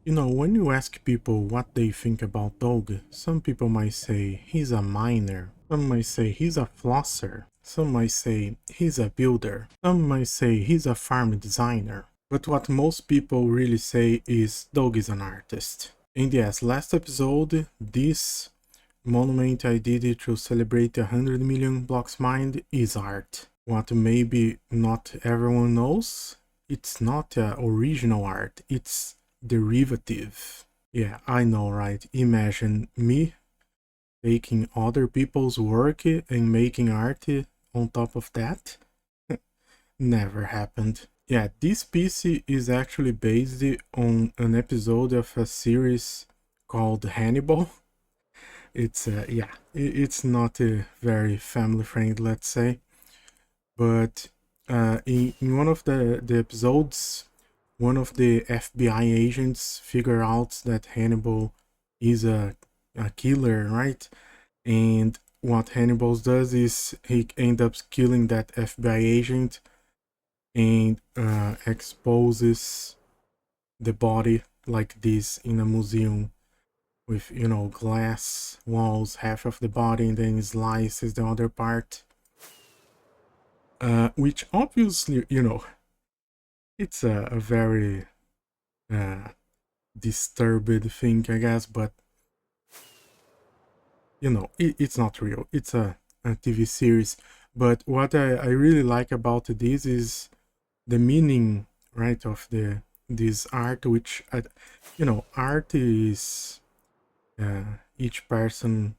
You know, when you ask people what they think about Doug, some people might say he's a miner, some might say he's a flosser, some might say he's a builder, some might say he's a farm designer. But what most people really say is Doug is an artist. And yes, last episode, this monument I did to celebrate 100 million blocks mined is art. What maybe not everyone knows, it's not original art, it's derivative. Yeah, I know, right? Imagine me taking other people's work and making art on top of that. Never happened. Yeah, this piece is actually based on an episode of a series called Hannibal. It's yeah, it's not very family friendly, let's say, but in one of the episodes, one of the FBI agents figure out that Hannibal is a killer, right? And what Hannibal does is he ends up killing that FBI agent and exposes the body like this in a museum with, you know, glass walls, half of the body, and then slices the other part. Which obviously, you know, it's a very uh, disturbed thing, I guess, but you know, it's not real. It's a TV series. But what I really like about this is the meaning, right, of this art, which you know, art is each person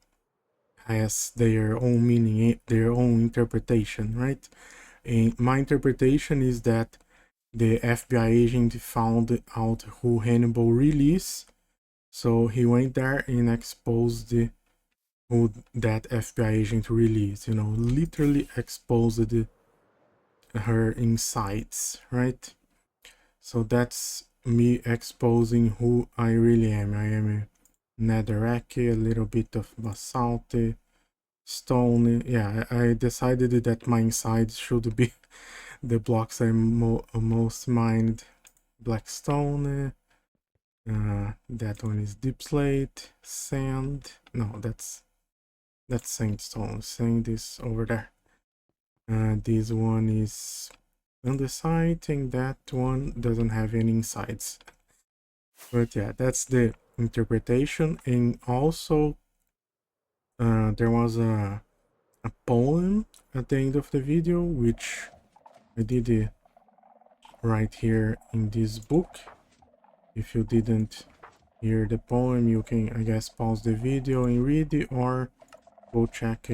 has their own meaning, their own interpretation, right? And my interpretation is that the FBI agent found out who Hannibal really is, so he went there and exposed who that FBI agent really is. You know, literally exposed her insides, right? So that's me exposing who I really am. I am a netherrack, a little bit of basalt, stone. Yeah, I decided that my insides should be the blocks I most mined. Black stone. That one is deep slate, sand. No, that's sandstone. Sand is over there. This one is andesite, and that one doesn't have any insides. But yeah, that's the interpretation. And also, there was a poem at the end of the video, which I did right here in this book. If you didn't hear the poem, you can, I guess, pause the video and read it, or go check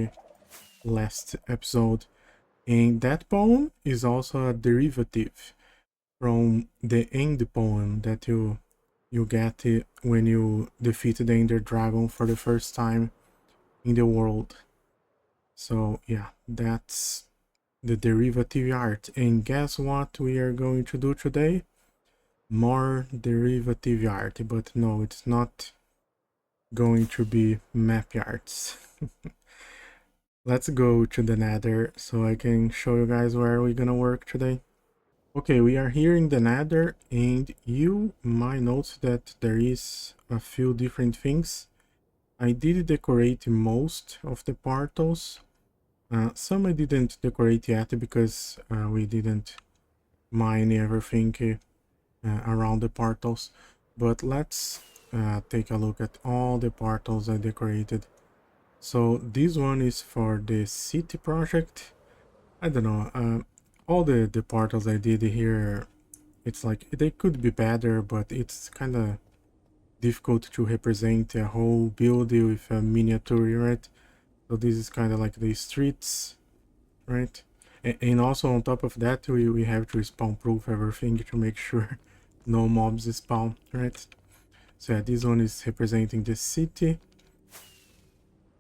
last episode. And that poem is also a derivative from the end poem that you get when you defeat the Ender Dragon for the first time in the world. So yeah, that's the derivative art. And guess what we are going to do today? More derivative art, but no, it's not going to be map arts. Let's go to the nether so I can show you guys where we're gonna work today. Okay, we are here in the nether, and you might notice that there is a few different things. I did decorate most of the portals. Some I didn't decorate yet because we didn't mine everything around the portals. But let's take a look at all the portals I decorated. So this one is for the city project. I don't know, all the portals I did here, it's like they could be better, but it's kind of difficult to represent a whole build with a miniature, right? So this is kind of like the streets, right? And also on top of that, we have to spawn proof everything to make sure no mobs spawn, right? So yeah, this one is representing the city.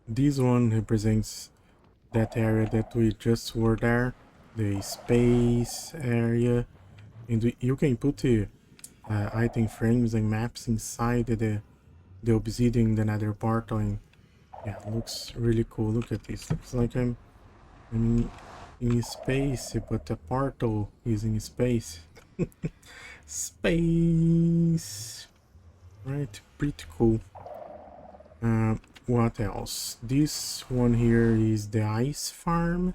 This one represents that area that we just were there, the space area. And you can put the item frames and maps inside the obsidian, the nether portal, and yeah, it looks really cool. Look at this. Looks like I'm in space, but the portal is in space. Space. right? Pretty cool. What else? This one here is the ice farm.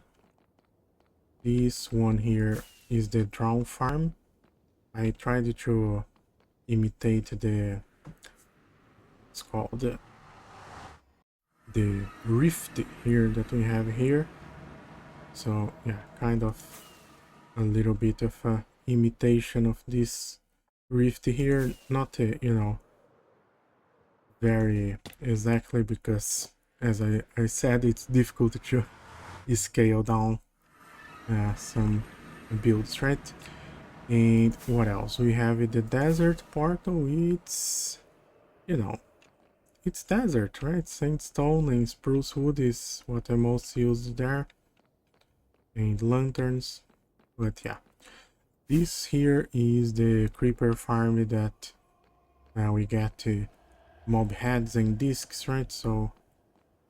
This one here is the drown farm. I tried to imitate it's called the rift here that we have here. So yeah, kind of a little bit of a imitation of this rift here. Not you know, very exactly, because as I said, it's difficult to scale down some builds, right? And what else? We have the desert portal. It's, you know, it's desert, right? Sandstone and spruce wood is what I most used there. And lanterns. But yeah. This here is the creeper farm that we get mob heads and discs, right? So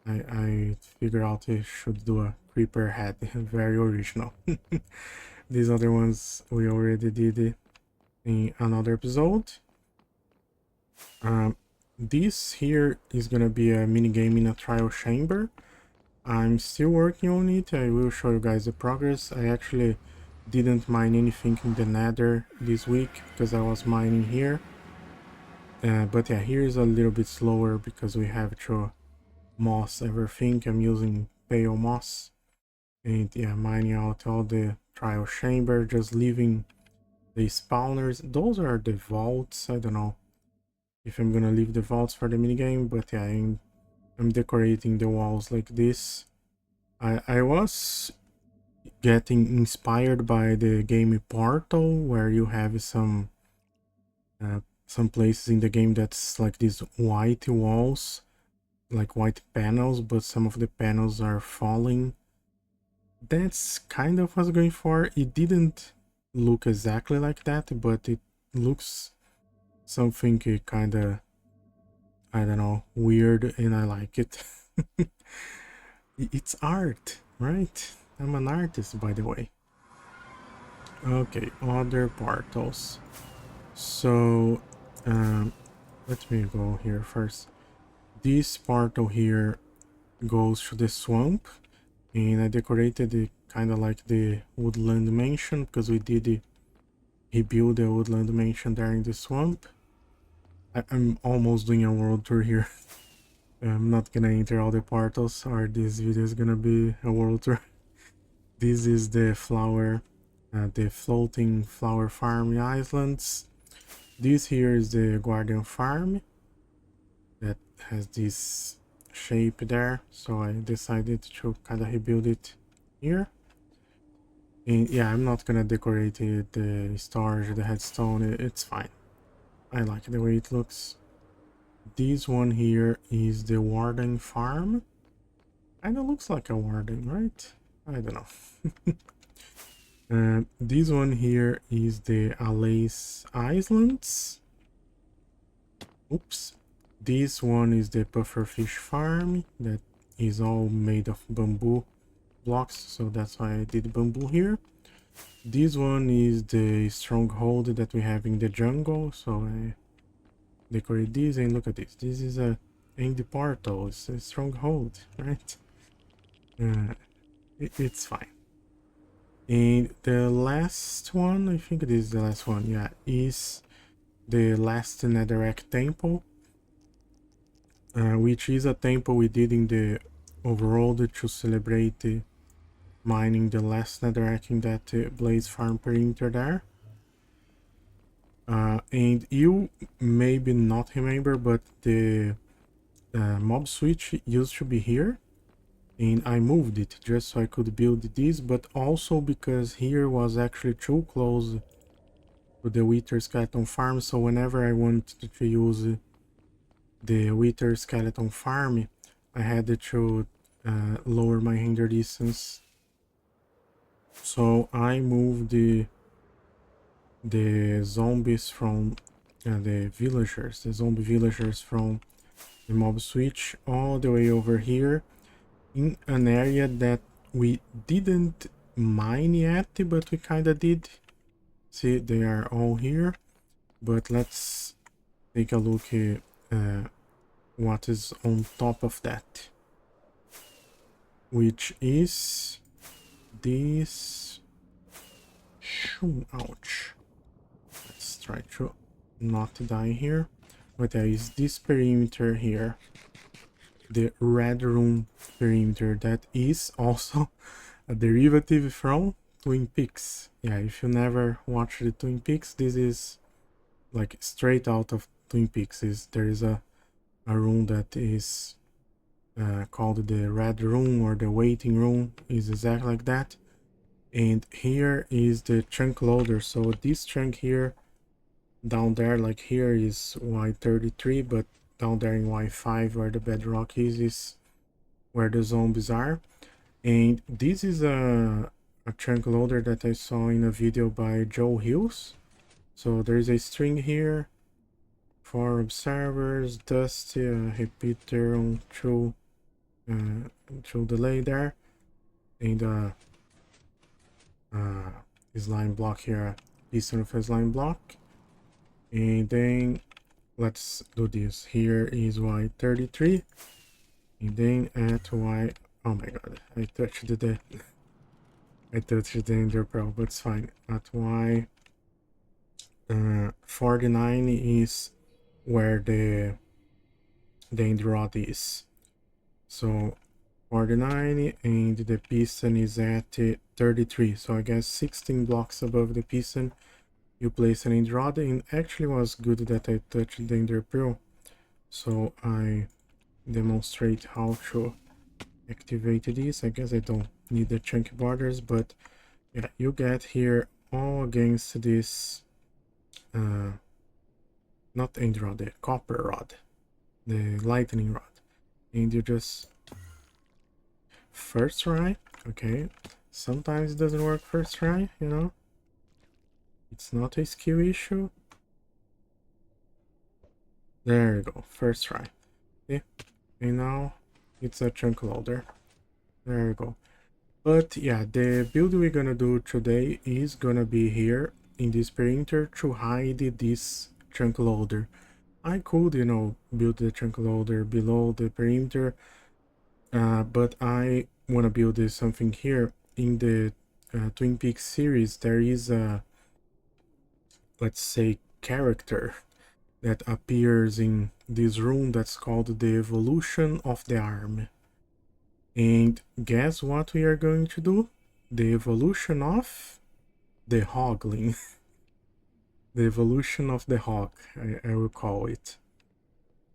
I figured out I should do a creeper head. Very original. These other ones we already did in another episode. This here is gonna be a mini game in a trial chamber. I'm still working on it. I will show you guys the progress. I actually didn't mine anything in the nether this week because I was mining here. But yeah, here is a little bit slower because we have to moss everything. I'm using pale moss. And yeah, mining out all the trial chamber, just leaving the spawners. Those are the vaults. I don't know if I'm gonna leave the vaults for the minigame, but yeah, I'm decorating the walls like this. I was getting inspired by the game Portal, where you have some places in the game that's like these white walls, like white panels, but some of the panels are falling. That's kind of what I was going for. It didn't look exactly like that, but it looks something kind of, I don't know, weird, and I like it. It's art, right? I'm an artist, by the way. Okay, other portals. So, let me go here first. This portal here goes to the swamp, and I decorated it kind of like the woodland mansion because we did rebuild the woodland mansion there in the swamp. I'm almost doing a world tour here. I'm not gonna enter all the portals, or this video is gonna be a world tour. This is the flower, the floating flower farm in Islands. This here is the guardian farm that has this shape there, so I decided to kind of rebuild it here. And yeah, I'm not gonna decorate it, the storage, the headstone, it's fine. I like the way it looks. This one here is the warden farm. Kinda looks like a warden, right? I don't know. This one here is the Alais Islands. Oops. This one is the pufferfish farm that is all made of bamboo blocks, so that's why I did bamboo here. This one is the stronghold that we have in the jungle, so I decorate this, and look at this. This is a end portal, it's a stronghold, right? It's fine. And the last one, I think this is the last one, yeah, is the last netherrack temple, which is a temple we did in the overworld to celebrate mining the last netherrack in that blaze farm perimeter there. And you maybe not remember, but the mob switch used to be here, and I moved it just so I could build this, but also because here was actually too close to the Wither skeleton farm, so whenever I wanted to use the Wither skeleton farm, I had to lower my render distance. So I moved the zombies from the zombie villagers from the mob switch all the way over here in an area that we didn't mine yet, but we kind of did. See, they are all here, but let's take a look at what is on top of that, which is this. Ouch. Let's try to not die here. But there is this perimeter here, the red room perimeter, that is also a derivative from Twin Peaks. Yeah, if you never watched the Twin Peaks, this is like straight out of Twin Peaks. There is a room that is called the red room, or the waiting room, is exactly like that. And here is the chunk loader. So this chunk here, down there, like here, is Y33, but down there in Y5 where the bedrock is where the zombies are. And this is a chunk loader that I saw in a video by Joe Hills. So there's a string here for observers, Dusty, repeater on true delay there, and this line block here, piston of his line block. And then let's do this. Here is Y33, and then at Y, oh my god, I touched the Ender Pearl, but it's fine. At Y 49 is where the end rod is. So 49, and the piston is at 33. So I guess 16 blocks above the piston you place an end rod. And actually was good that I touched the Ender Pearl, so I demonstrate how to activate this. I guess I don't need the chunky borders, but yeah, you get here all against this not end rod, the copper rod, the lightning rod, and you just first try. Okay, sometimes it doesn't work first try, you know, it's not a skill issue. There you go, first try. Okay, and now it's a chunk loader. There you go. But yeah, the build we're gonna do today is gonna be here in this perimeter to hide this chunk loader. I could, you know, build the chunk loader below the perimeter, but I wanna build something here. In the Twin Peaks series, there is a, let's say, character that appears in this room that's called the Evolution of the Arm. And guess what we are going to do? The evolution of the Hogling. The evolution of the Hog, I will call it.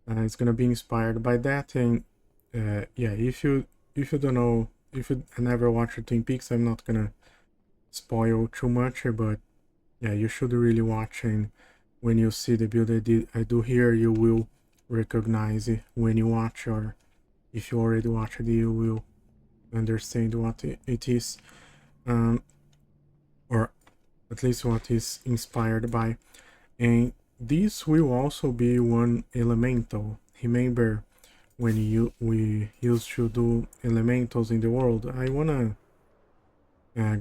It's gonna be inspired by that. And yeah, if you don't know, if you never watched Twin Peaks, I'm not gonna spoil too much, but yeah, you should really watch, and when you see the build I do here, you will recognize it when you watch, or if you already watched it, you will understand what it is, or at least what is inspired by. And this will also be one elemental. Remember when we used to do elementals in the world? I wanna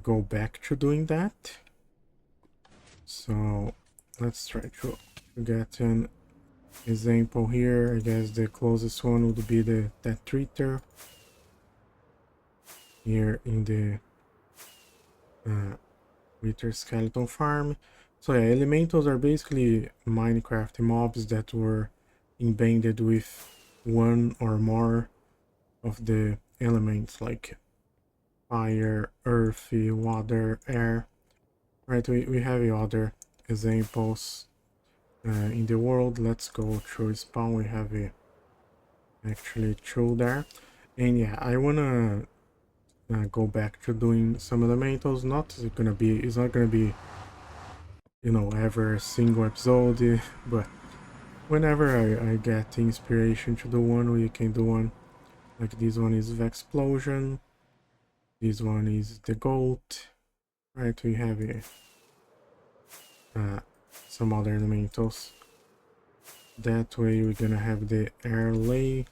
go back to doing that. So let's try to get an example here. I guess the closest one would be that treater here in the Wither Skeleton Farm. So yeah, elementals are basically Minecraft mobs that were embedded with one or more of the elements, like fire, earth, water, air. Right, we have other examples in the world. Let's go through spawn. We have actually two there. And yeah, I wanna go back to doing some elementals. It's not gonna be, you know, ever a single episode, but whenever I get inspiration to do one, we can do one. Like this one is Vexplosion, this one is the Goat, right? We have some other elementals. That way we're gonna have the air lay.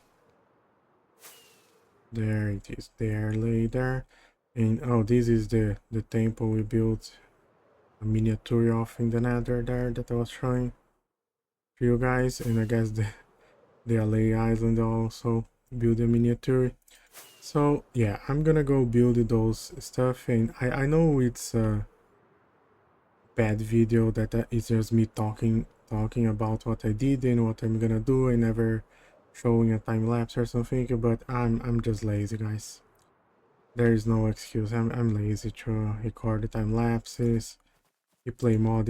There it is, the air lay there. And oh, this is the temple we built a miniature of in the nether there that I was showing. to you guys, and I guess the LA Island also build a miniature. So yeah, I'm gonna go build those stuff, and I know it's a bad video that it's just me talking about what I did and what I'm gonna do, and never showing a time lapse or something. But I'm just lazy, guys. There is no excuse. I'm lazy to record the time lapses. The play mod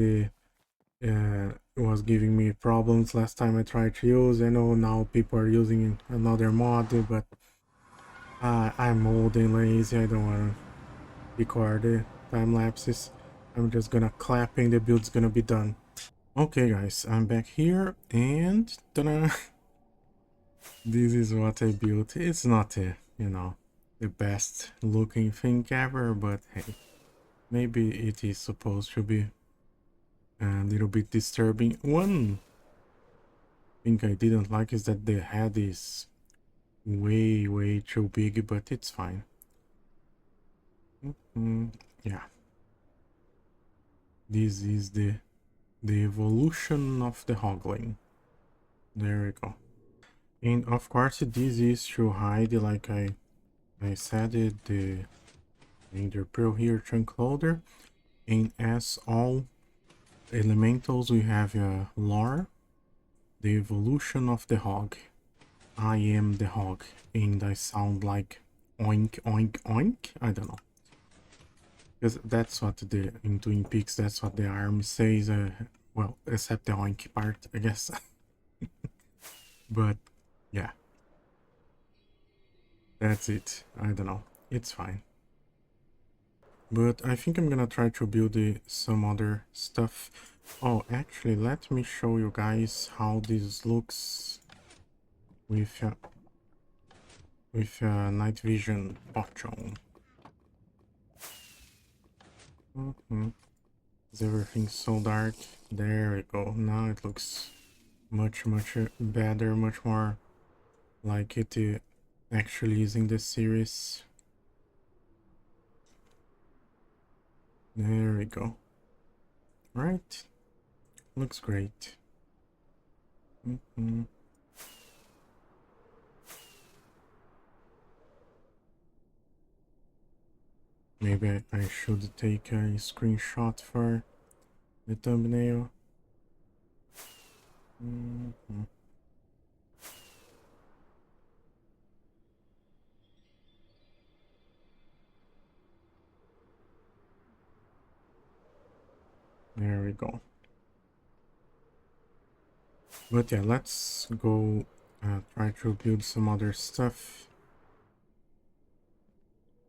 was giving me problems last time I tried to use. I know now people are using another mod, but I'm old and lazy. I don't want to record the time lapses. I'm just gonna clap and the build's gonna be done. Okay guys, I'm back here and ta-da! This is what I built. It's not a, the best looking thing ever, but hey, maybe it is supposed to be a little bit disturbing. One thing I didn't like is that the head is way too big, but it's fine. Yeah, this is the evolution of the Hogling. There we go. And of course this is to hide, like I said, the Ender Pearl here chunk loader. And as all elementals, we have a lore, the evolution of the hog. I am the hog, and I sound like oink oink oink. I don't know, because that's what in Twin Peaks, that's what the arm says. Well, except the oink part, I guess. But yeah, that's it. I don't know. It's fine. But I think I'm gonna try to build some other stuff. Oh, actually, let me show you guys how this looks with night vision Pochon. Is everything so dark? There we go. Now it looks much better, much more like it actually is in the series. There we go. Right? Looks great. Maybe I should take a screenshot for the thumbnail. There we go. But yeah, let's go try to build some other stuff.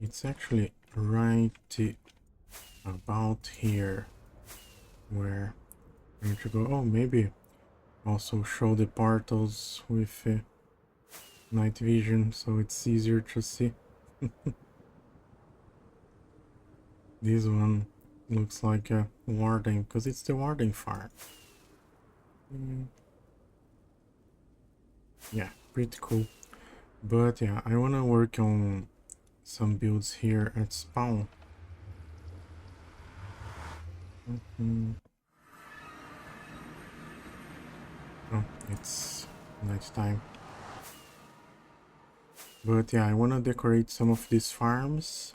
It's actually right about here where I need to go. Oh, maybe also show the portals with night vision so it's easier to see. This one looks like a Warden because it's the Warden farm. Yeah, pretty cool. But yeah, I want to work on some builds here at spawn. Oh, it's night time. But yeah, I want to decorate some of these farms.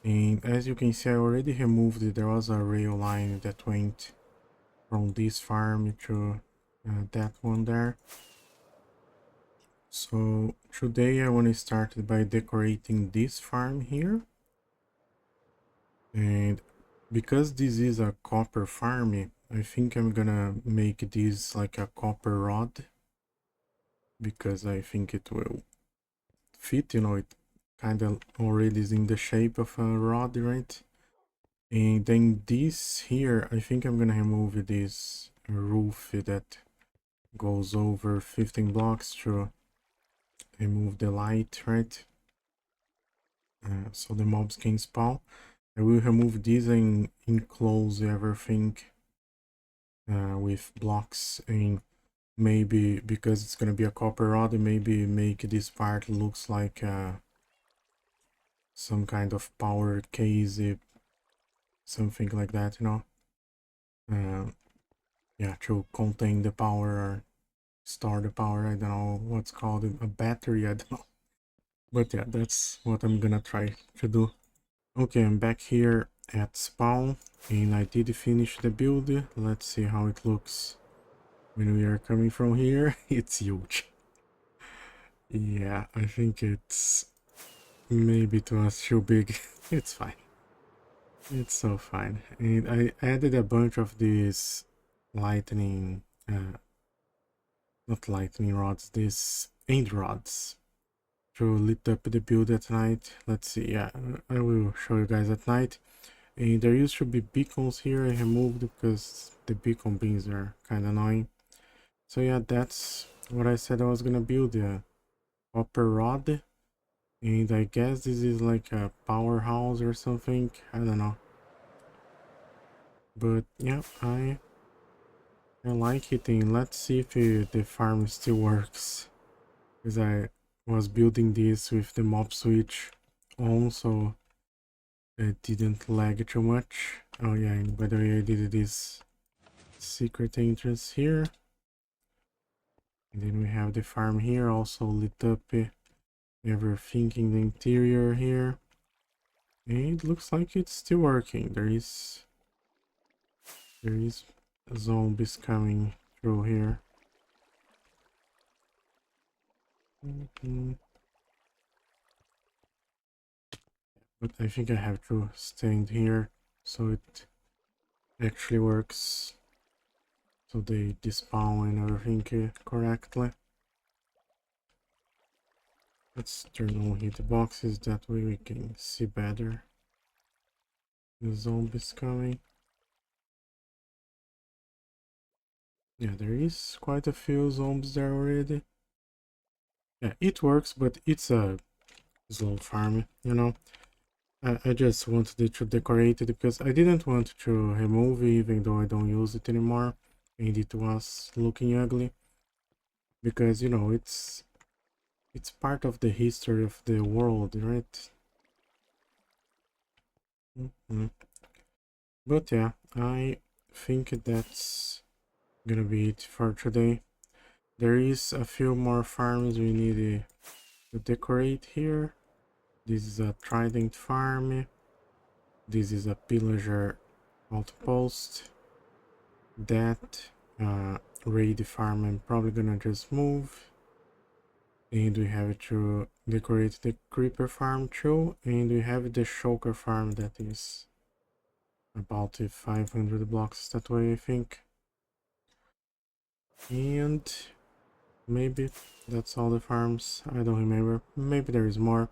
And as you can see, I already removed it. There was a rail line that went from this farm to that one there. So today I want to start by decorating this farm here. And because this is a copper farm, I think I'm gonna make this like a copper rod, because I think it will fit, it kind of already is in the shape of a rod, right? And then this here, I think I'm gonna remove this roof that goes over 15 blocks to remove the light, right? So the mobs can spawn. I will remove this and enclose everything with blocks, and maybe because it's gonna be a copper rod, maybe make this part looks like some kind of power case, something like that, yeah, to contain the power or store the power. I don't know what's called a battery, I don't know. But yeah, that's what I'm gonna try to do. Okay, I'm back here at spawn, and I did finish the build. Let's see how it looks when we are coming from here. It's huge. Yeah, I think it's maybe it was too big. It's fine. It's so fine. And I added a bunch of these lightning, not lightning rods, these end rods to lit up the build at night. Let's see, yeah, I will show you guys at night. And there used to be beacons here I removed because the beacon beams are kind of annoying. So yeah, that's what I said I was gonna build, a copper rod. And I guess this is like a powerhouse or something, I don't know. But yeah, I like it, and let's see if the farm still works. Because I was building this with the mob switch on, so it didn't lag too much. Oh yeah, and by the way, I did this secret entrance here. And then we have the farm here, also lit up everything in the interior here. And it looks like it's still working. There is zombies coming through here. But I think I have to stand here so it actually works. So they despawn and everything correctly. Let's turn on hitboxes, that way we can see better the zombies coming. Yeah, there is quite a few zombies there already. Yeah, it works, but it's a slow farm, you know. I just wanted it to decorate it because I didn't want to remove it even though I don't use it anymore. And it was looking ugly. Because, you know, it's part of the history of the world, right? But yeah, I think that's gonna be it for today. There is a few more farms we need to decorate here. This is a trident farm. This is a pillager outpost. That raid farm I'm probably gonna just move. And we have to decorate the creeper farm too. And we have the shulker farm that is about 500 blocks that way, I think. And maybe that's all the farms. I don't remember. Maybe there is more.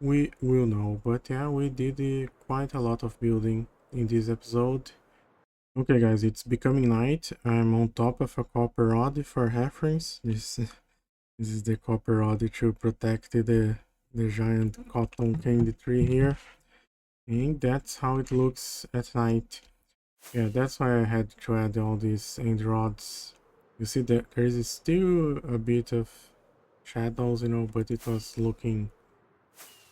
We will know. But yeah, we did quite a lot of building in this episode. Okay guys, it's becoming night. I'm on top of a copper rod for reference. This is the copper rod to protect the giant cotton candy tree here. And that's how it looks at night. Yeah, that's why I had to add all these end rods. You see that there is still a bit of shadows, you know, but it was looking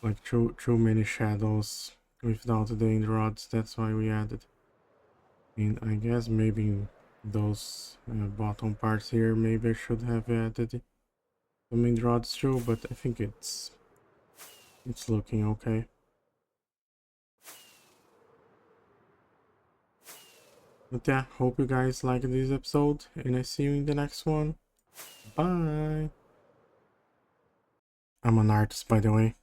like too many shadows without the end rods. That's why we added. And I guess maybe those bottom parts here, maybe I should have added some end rods too, but I think it's looking okay. But yeah, hope you guys liked this episode, and I see you in the next one. Bye! I'm an artist, by the way.